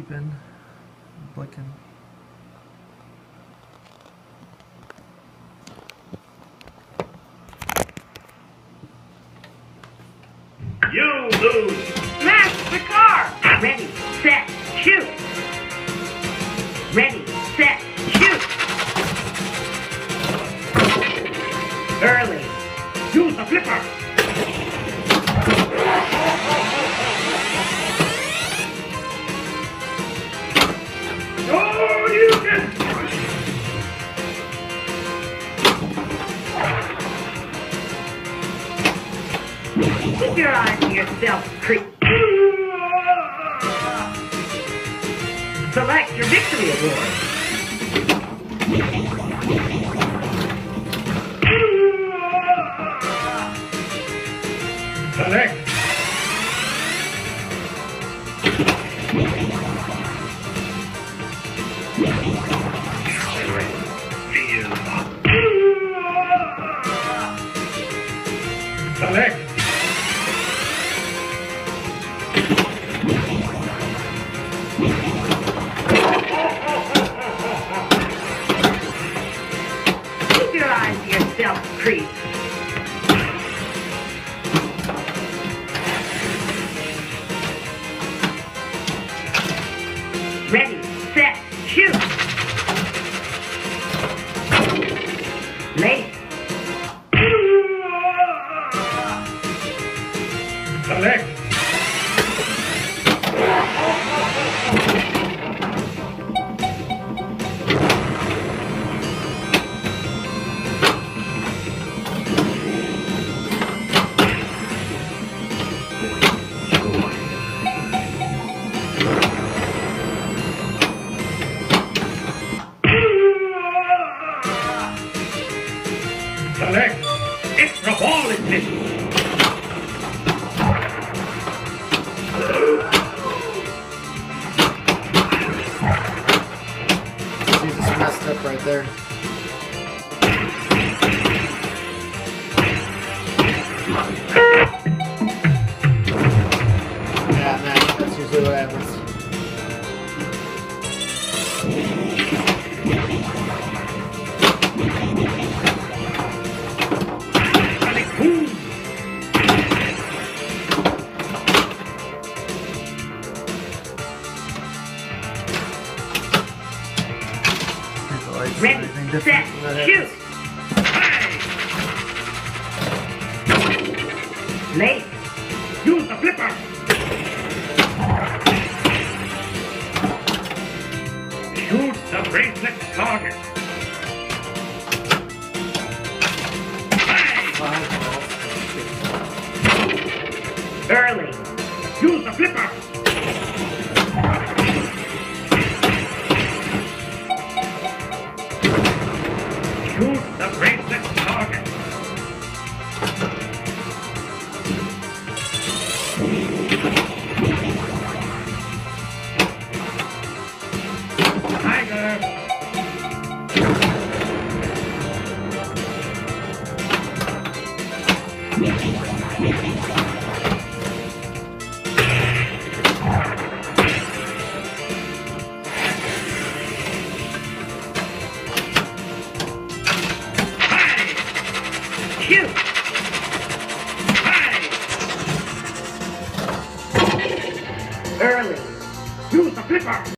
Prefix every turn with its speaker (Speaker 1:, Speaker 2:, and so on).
Speaker 1: sleeping, blinking.
Speaker 2: You lose. Smash the car. Ready, set, shoot. Ready, set, shoot. Early. Use the flipper. Oh, you can. Keep your eyes on yourself, creep. Select your victory award. Select. Select. Keep your eyes to yourself, creep. Ready, set, shoot. Late. Select. Select. Extra ball is missing.
Speaker 1: Jesus messed up right there. Yeah, man, that's usually what happens.
Speaker 2: Ready, set, shoot. Late. Use the flipper. Shoot the bracelet target. Early. Use the flipper. Shoot the bracelet target. Tiger. Shoot! High! Early. Use the flipper!